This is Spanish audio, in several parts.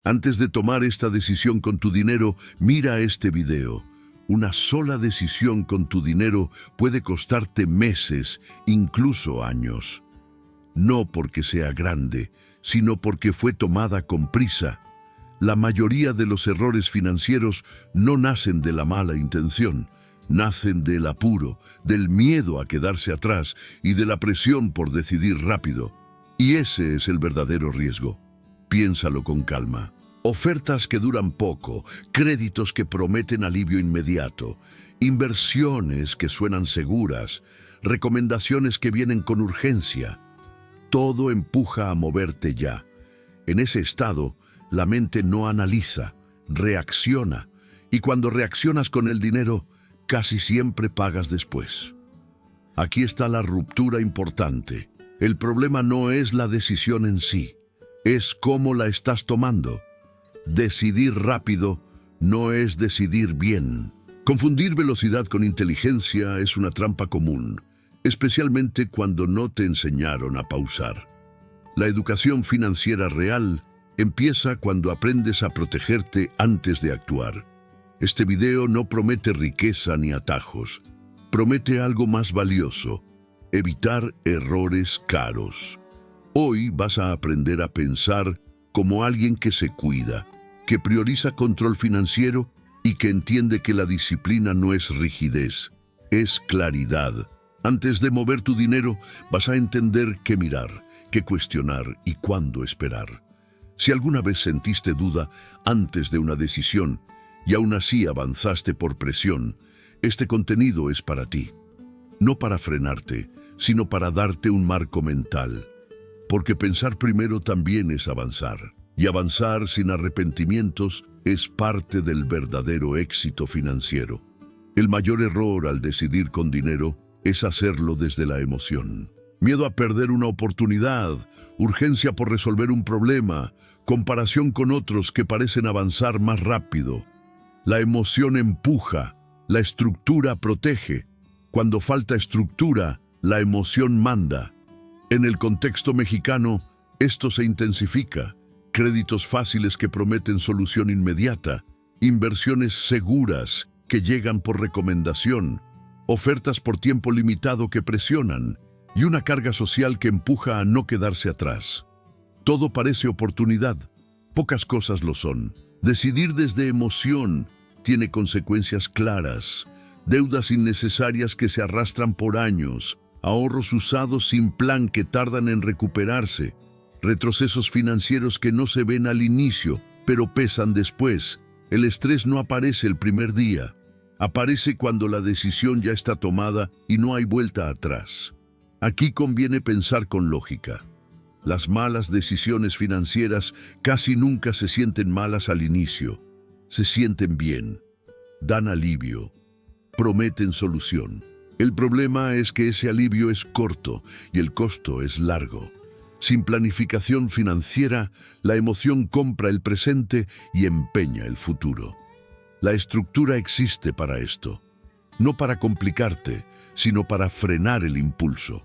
Antes de tomar esta decisión con tu dinero, mira este video. Una sola decisión con tu dinero puede costarte meses, incluso años. No porque sea grande, sino porque fue tomada con prisa. La mayoría de los errores financieros no nacen de la mala intención, nacen del apuro, del miedo a quedarse atrás y de la presión por decidir rápido. Y ese es el verdadero riesgo. Piénsalo con calma. Ofertas que duran poco, créditos que prometen alivio inmediato, inversiones que suenan seguras, recomendaciones que vienen con urgencia. Todo empuja a moverte ya. En ese estado, la mente no analiza, reacciona, y cuando reaccionas con el dinero, casi siempre pagas después. Aquí está la ruptura importante. El problema no es la decisión en sí, es cómo la estás tomando. Decidir rápido no es decidir bien. Confundir velocidad con inteligencia es una trampa común, especialmente cuando no te enseñaron a pausar. La educación financiera real empieza cuando aprendes a protegerte antes de actuar. Este video no promete riqueza ni atajos. Promete algo más valioso: evitar errores caros. Hoy vas a aprender a pensar como alguien que se cuida, que prioriza control financiero y que entiende que la disciplina no es rigidez, es claridad. Antes de mover tu dinero, vas a entender qué mirar, qué cuestionar y cuándo esperar. Si alguna vez sentiste duda antes de una decisión y aún así avanzaste por presión, este contenido es para ti. No para frenarte, sino para darte un marco mental. Porque pensar primero también es avanzar. Y avanzar sin arrepentimientos es parte del verdadero éxito financiero. El mayor error al decidir con dinero es hacerlo desde la emoción. Miedo a perder una oportunidad, urgencia por resolver un problema, comparación con otros que parecen avanzar más rápido. La emoción empuja, la estructura protege. Cuando falta estructura, la emoción manda. En el contexto mexicano, esto se intensifica. Créditos fáciles que prometen solución inmediata, inversiones seguras que llegan por recomendación, ofertas por tiempo limitado que presionan y una carga social que empuja a no quedarse atrás. Todo parece oportunidad, pocas cosas lo son. Decidir desde emoción tiene consecuencias claras, deudas innecesarias que se arrastran por años, ahorros usados sin plan que tardan en recuperarse, retrocesos financieros que no se ven al inicio, pero pesan después. El estrés no aparece el primer día. Aparece cuando la decisión ya está tomada y no hay vuelta atrás. Aquí conviene pensar con lógica. Las malas decisiones financieras casi nunca se sienten malas al inicio. Se sienten bien, dan alivio, prometen solución. El problema es que ese alivio es corto y el costo es largo. Sin planificación financiera, la emoción compra el presente y empeña el futuro. La estructura existe para esto, no para complicarte, sino para frenar el impulso.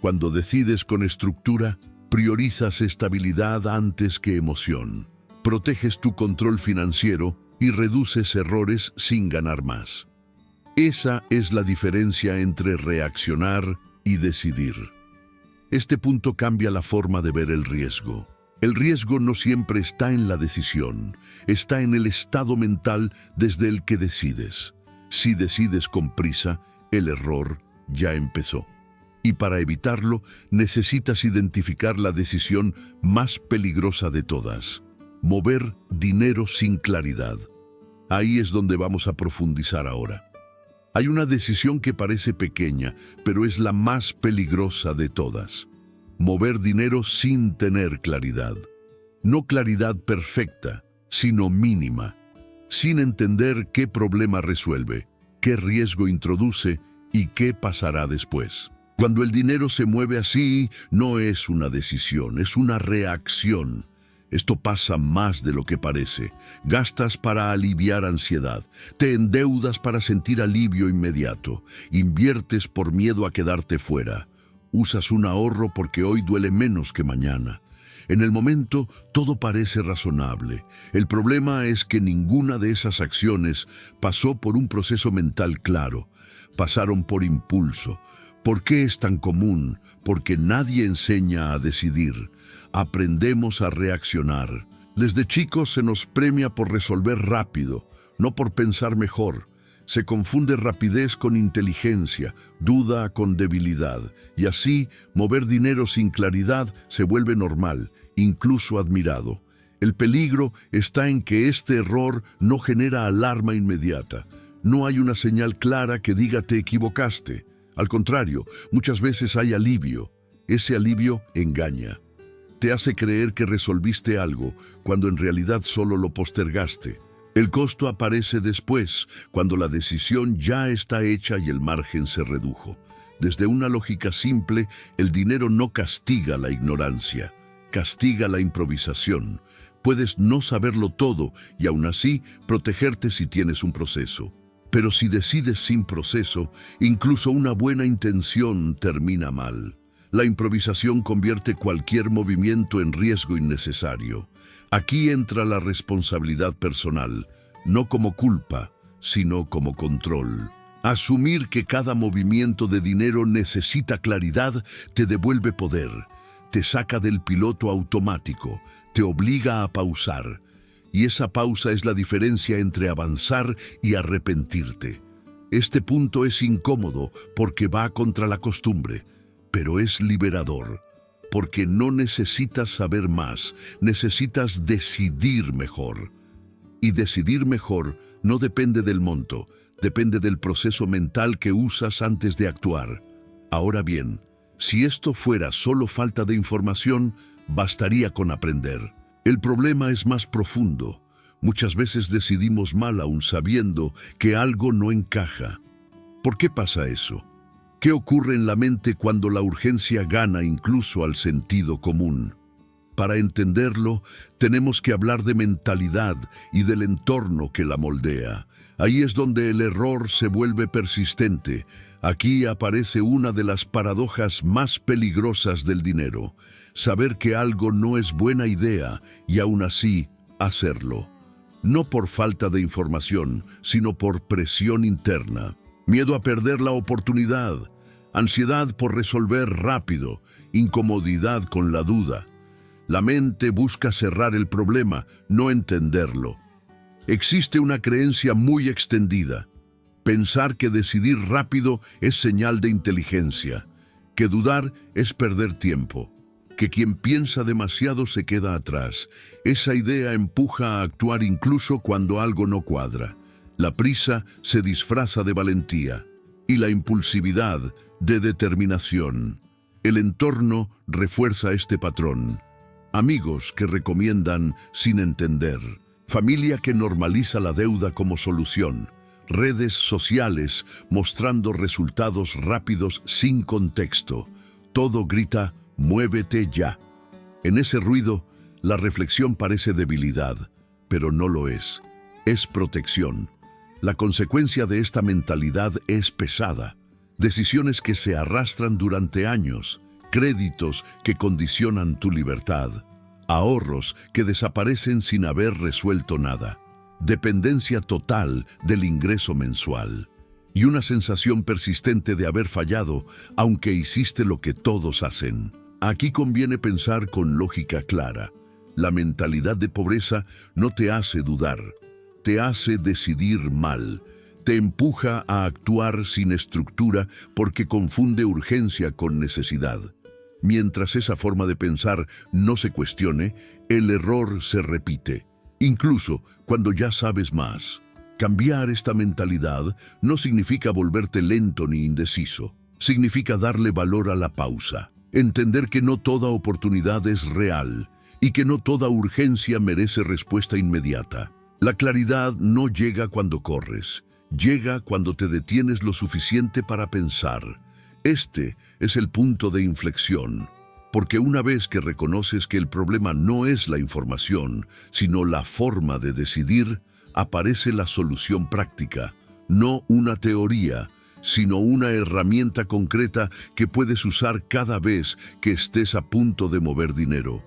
Cuando decides con estructura, priorizas estabilidad antes que emoción. Proteges tu control financiero y reduces errores sin ganar más. Esa es la diferencia entre reaccionar y decidir. Este punto cambia la forma de ver el riesgo. El riesgo no siempre está en la decisión, está en el estado mental desde el que decides. Si decides con prisa, el error ya empezó. Y para evitarlo, necesitas identificar la decisión más peligrosa de todas: mover dinero sin claridad. Ahí es donde vamos a profundizar ahora. Hay una decisión que parece pequeña, pero es la más peligrosa de todas. Mover dinero sin tener claridad. No claridad perfecta, sino mínima. Sin entender qué problema resuelve, qué riesgo introduce y qué pasará después. Cuando el dinero se mueve así, no es una decisión, es una reacción. Esto pasa más de lo que parece. Gastas para aliviar ansiedad, te endeudas para sentir alivio inmediato, inviertes por miedo a quedarte fuera, usas un ahorro porque hoy duele menos que mañana. En el momento, todo parece razonable. El problema es que ninguna de esas acciones pasó por un proceso mental claro. Pasaron por impulso. ¿Por qué es tan común? Porque nadie enseña a decidir. Aprendemos a reaccionar. Desde chicos se nos premia por resolver rápido, no por pensar mejor. Se confunde rapidez con inteligencia, duda con debilidad, y así mover dinero sin claridad se vuelve normal, incluso admirado. El peligro está en que este error no genera alarma inmediata. No hay una señal clara que diga te equivocaste. Al contrario, muchas veces hay alivio. Ese alivio engaña. Te hace creer que resolviste algo, cuando en realidad solo lo postergaste. El costo aparece después, cuando la decisión ya está hecha y el margen se redujo. Desde una lógica simple, el dinero no castiga la ignorancia, castiga la improvisación. Puedes no saberlo todo y aún así protegerte si tienes un proceso. Pero si decides sin proceso, incluso una buena intención termina mal. La improvisación convierte cualquier movimiento en riesgo innecesario. Aquí entra la responsabilidad personal, no como culpa, sino como control. Asumir que cada movimiento de dinero necesita claridad te devuelve poder, te saca del piloto automático, te obliga a pausar. Y esa pausa es la diferencia entre avanzar y arrepentirte. Este punto es incómodo porque va contra la costumbre, pero es liberador. Porque no necesitas saber más, necesitas decidir mejor. Y decidir mejor no depende del monto, depende del proceso mental que usas antes de actuar. Ahora bien, si esto fuera solo falta de información, bastaría con aprender. El problema es más profundo. Muchas veces decidimos mal aún sabiendo que algo no encaja. ¿Por qué pasa eso? ¿Qué ocurre en la mente cuando la urgencia gana incluso al sentido común? Para entenderlo, tenemos que hablar de mentalidad y del entorno que la moldea. Ahí es donde el error se vuelve persistente. Aquí aparece una de las paradojas más peligrosas del dinero. Saber que algo no es buena idea y aún así hacerlo. No por falta de información, sino por presión interna. Miedo a perder la oportunidad, ansiedad por resolver rápido, incomodidad con la duda. La mente busca cerrar el problema, no entenderlo. Existe una creencia muy extendida. Pensar que decidir rápido es señal de inteligencia, que dudar es perder tiempo, que quien piensa demasiado se queda atrás. Esa idea empuja a actuar incluso cuando algo no cuadra. La prisa se disfraza de valentía y la impulsividad de determinación. El entorno refuerza este patrón. Amigos que recomiendan sin entender. Familia que normaliza la deuda como solución. Redes sociales mostrando resultados rápidos sin contexto. Todo grita, muévete ya. En ese ruido, la reflexión parece debilidad, pero no lo es. Es protección. La consecuencia de esta mentalidad es pesada. Decisiones que se arrastran durante años, créditos que condicionan tu libertad, ahorros que desaparecen sin haber resuelto nada, dependencia total del ingreso mensual y una sensación persistente de haber fallado, aunque hiciste lo que todos hacen. Aquí conviene pensar con lógica clara. La mentalidad de pobreza no te hace dudar, te hace decidir mal, te empuja a actuar sin estructura porque confunde urgencia con necesidad. Mientras esa forma de pensar no se cuestione, el error se repite, incluso cuando ya sabes más. Cambiar esta mentalidad no significa volverte lento ni indeciso, significa darle valor a la pausa, entender que no toda oportunidad es real y que no toda urgencia merece respuesta inmediata. La claridad no llega cuando corres, llega cuando te detienes lo suficiente para pensar. Este es el punto de inflexión, porque una vez que reconoces que el problema no es la información, sino la forma de decidir, aparece la solución práctica, no una teoría, sino una herramienta concreta que puedes usar cada vez que estés a punto de mover dinero.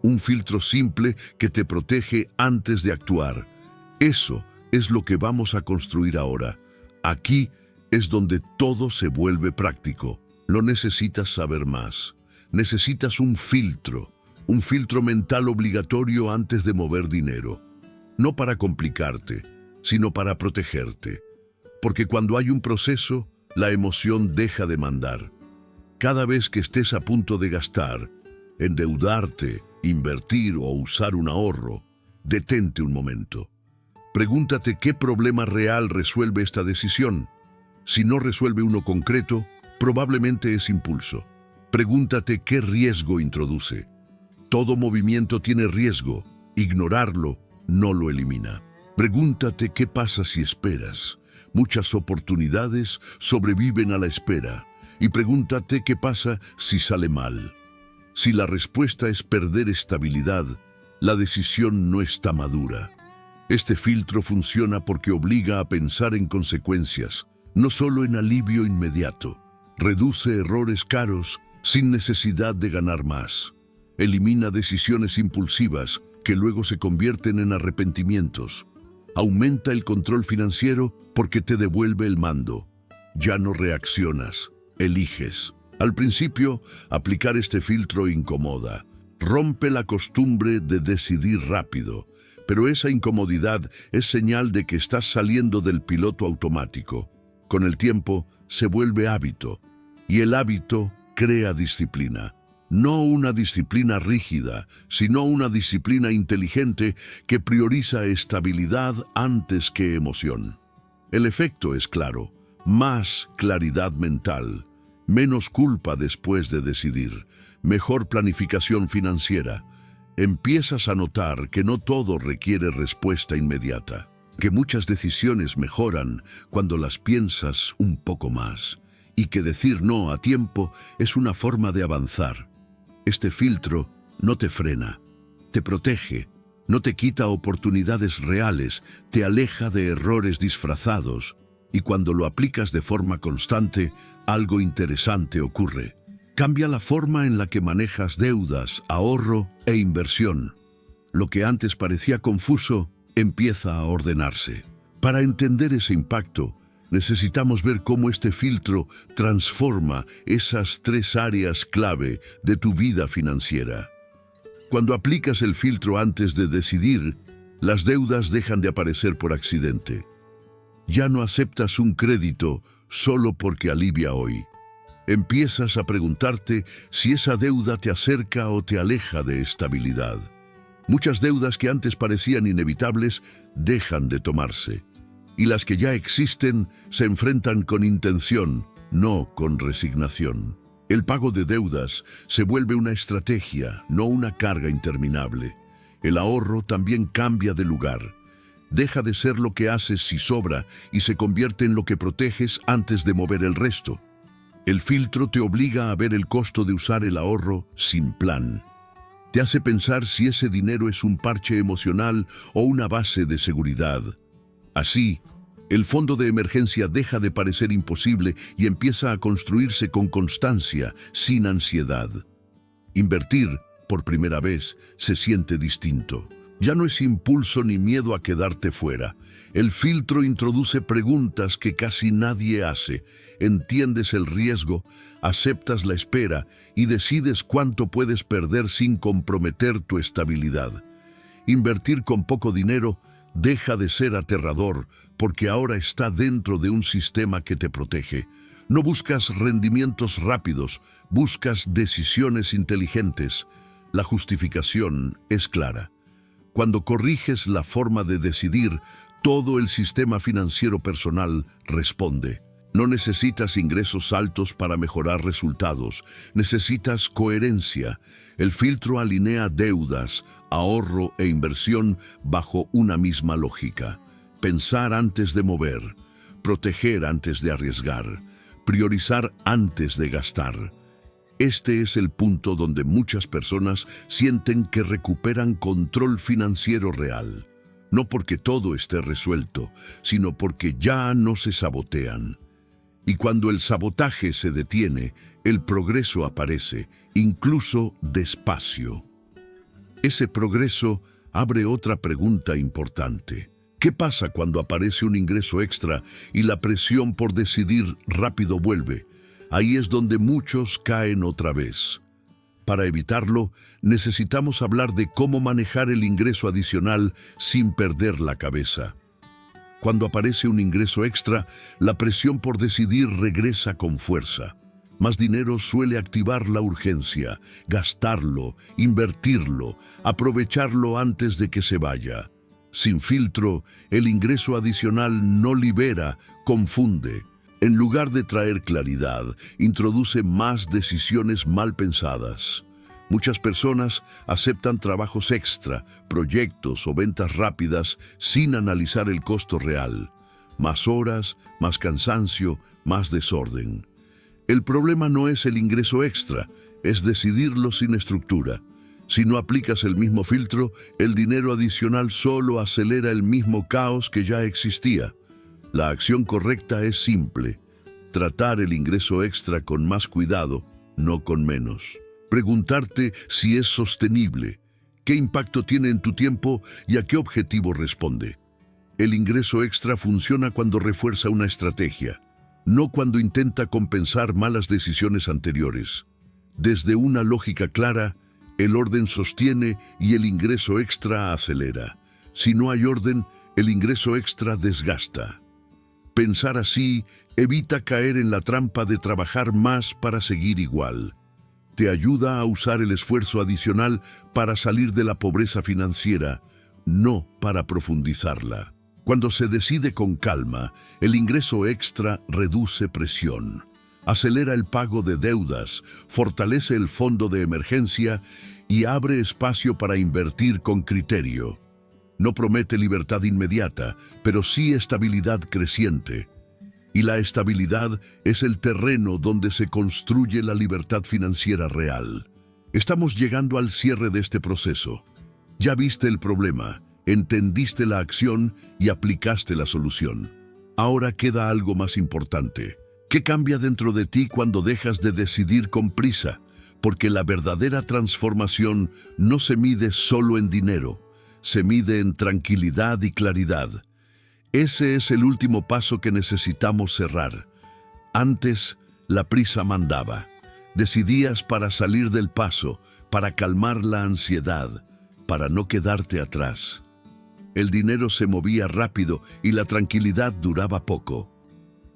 Un filtro simple que te protege antes de actuar. Eso es lo que vamos a construir ahora. Aquí es donde todo se vuelve práctico. No necesitas saber más. Necesitas un filtro mental obligatorio antes de mover dinero. No para complicarte, sino para protegerte. Porque cuando hay un proceso, la emoción deja de mandar. Cada vez que estés a punto de gastar, endeudarte, invertir o usar un ahorro, detente un momento. Pregúntate qué problema real resuelve esta decisión. Si no resuelve uno concreto, probablemente es impulso. Pregúntate qué riesgo introduce. Todo movimiento tiene riesgo. Ignorarlo no lo elimina. Pregúntate qué pasa si esperas. Muchas oportunidades sobreviven a la espera. Y pregúntate qué pasa si sale mal. Si la respuesta es perder estabilidad, la decisión no está madura. Este filtro funciona porque obliga a pensar en consecuencias, no solo en alivio inmediato. Reduce errores caros sin necesidad de ganar más. Elimina decisiones impulsivas que luego se convierten en arrepentimientos. Aumenta el control financiero porque te devuelve el mando. Ya no reaccionas, eliges. Al principio, aplicar este filtro incomoda. Rompe la costumbre de decidir rápido, pero esa incomodidad es señal de que estás saliendo del piloto automático. Con el tiempo, se vuelve hábito, y el hábito crea disciplina. No una disciplina rígida, sino una disciplina inteligente que prioriza estabilidad antes que emoción. El efecto es claro, más claridad mental, menos culpa después de decidir, mejor planificación financiera. Empiezas a notar que no todo requiere respuesta inmediata, que muchas decisiones mejoran cuando las piensas un poco más, y que decir no a tiempo es una forma de avanzar. Este filtro no te frena, te protege, no te quita oportunidades reales, te aleja de errores disfrazados, y cuando lo aplicas de forma constante, algo interesante ocurre. Cambia la forma en la que manejas deudas, ahorro e inversión. Lo que antes parecía confuso empieza a ordenarse. Para entender ese impacto, necesitamos ver cómo este filtro transforma esas 3 áreas clave de tu vida financiera. Cuando aplicas el filtro antes de decidir, las deudas dejan de aparecer por accidente. Ya no aceptas un crédito solo porque alivia hoy. Empiezas a preguntarte si esa deuda te acerca o te aleja de estabilidad. Muchas deudas que antes parecían inevitables dejan de tomarse. Y las que ya existen se enfrentan con intención, no con resignación. El pago de deudas se vuelve una estrategia, no una carga interminable. El ahorro también cambia de lugar. Deja de ser lo que haces si sobra y se convierte en lo que proteges antes de mover el resto. El filtro te obliga a ver el costo de usar el ahorro sin plan. Te hace pensar si ese dinero es un parche emocional o una base de seguridad. Así, el fondo de emergencia deja de parecer imposible y empieza a construirse con constancia, sin ansiedad. Invertir, por primera vez, se siente distinto. Ya no es impulso ni miedo a quedarte fuera. El filtro introduce preguntas que casi nadie hace. Entiendes el riesgo, aceptas la espera y decides cuánto puedes perder sin comprometer tu estabilidad. Invertir con poco dinero deja de ser aterrador porque ahora está dentro de un sistema que te protege. No buscas rendimientos rápidos, buscas decisiones inteligentes. La justificación es clara. Cuando corriges la forma de decidir, todo el sistema financiero personal responde. No necesitas ingresos altos para mejorar resultados, necesitas coherencia. El filtro alinea deudas, ahorro e inversión bajo una misma lógica. Pensar antes de mover, proteger antes de arriesgar, priorizar antes de gastar. Este es el punto donde muchas personas sienten que recuperan control financiero real. No porque todo esté resuelto, sino porque ya no se sabotean. Y cuando el sabotaje se detiene, el progreso aparece, incluso despacio. Ese progreso abre otra pregunta importante. ¿Qué pasa cuando aparece un ingreso extra y la presión por decidir rápido vuelve? Ahí es donde muchos caen otra vez. Para evitarlo, necesitamos hablar de cómo manejar el ingreso adicional sin perder la cabeza. Cuando aparece un ingreso extra, la presión por decidir regresa con fuerza. Más dinero suele activar la urgencia, gastarlo, invertirlo, aprovecharlo antes de que se vaya. Sin filtro, el ingreso adicional no libera, confunde. En lugar de traer claridad, introduce más decisiones mal pensadas. Muchas personas aceptan trabajos extra, proyectos o ventas rápidas sin analizar el costo real. Más horas, más cansancio, más desorden. El problema no es el ingreso extra, es decidirlo sin estructura. Si no aplicas el mismo filtro, el dinero adicional solo acelera el mismo caos que ya existía. La acción correcta es simple: tratar el ingreso extra con más cuidado, no con menos. Preguntarte si es sostenible, qué impacto tiene en tu tiempo y a qué objetivo responde. El ingreso extra funciona cuando refuerza una estrategia, no cuando intenta compensar malas decisiones anteriores. Desde una lógica clara, el orden sostiene y el ingreso extra acelera. Si no hay orden, el ingreso extra desgasta. Pensar así evita caer en la trampa de trabajar más para seguir igual. Te ayuda a usar el esfuerzo adicional para salir de la pobreza financiera, no para profundizarla. Cuando se decide con calma, el ingreso extra reduce presión, acelera el pago de deudas, fortalece el fondo de emergencia y abre espacio para invertir con criterio. No promete libertad inmediata, pero sí estabilidad creciente. Y la estabilidad es el terreno donde se construye la libertad financiera real. Estamos llegando al cierre de este proceso. Ya viste el problema, entendiste la acción y aplicaste la solución. Ahora queda algo más importante. ¿Qué cambia dentro de ti cuando dejas de decidir con prisa? Porque la verdadera transformación no se mide solo en dinero, se mide en tranquilidad y claridad. Ese es el último paso que necesitamos cerrar. Antes, la prisa mandaba. Decidías para salir del paso, para calmar la ansiedad, para no quedarte atrás. El dinero se movía rápido y la tranquilidad duraba poco.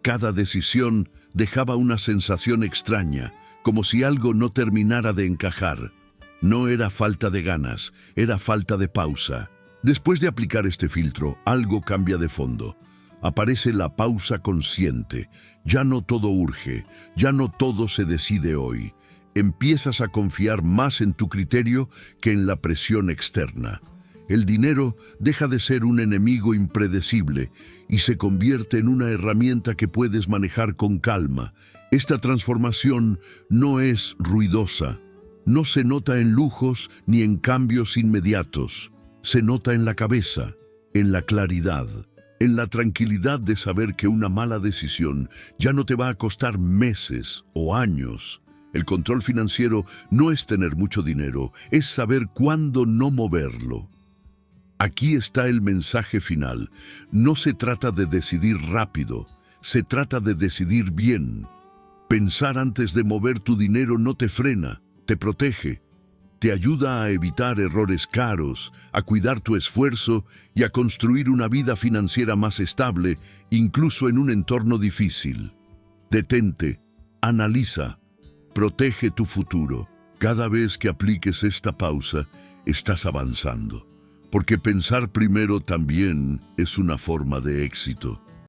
Cada decisión dejaba una sensación extraña, como si algo no terminara de encajar. No era falta de ganas, era falta de pausa. Después de aplicar este filtro, algo cambia de fondo. Aparece la pausa consciente. Ya no todo urge, ya no todo se decide hoy. Empiezas a confiar más en tu criterio que en la presión externa. El dinero deja de ser un enemigo impredecible y se convierte en una herramienta que puedes manejar con calma. Esta transformación no es ruidosa. No se nota en lujos ni en cambios inmediatos. Se nota en la cabeza, en la claridad, en la tranquilidad de saber que una mala decisión ya no te va a costar meses o años. El control financiero no es tener mucho dinero, es saber cuándo no moverlo. Aquí está el mensaje final. No se trata de decidir rápido, se trata de decidir bien. Pensar antes de mover tu dinero no te frena, te protege. Te ayuda a evitar errores caros, a cuidar tu esfuerzo y a construir una vida financiera más estable, incluso en un entorno difícil. Detente, analiza, protege tu futuro. Cada vez que apliques esta pausa, estás avanzando, porque pensar primero también es una forma de éxito.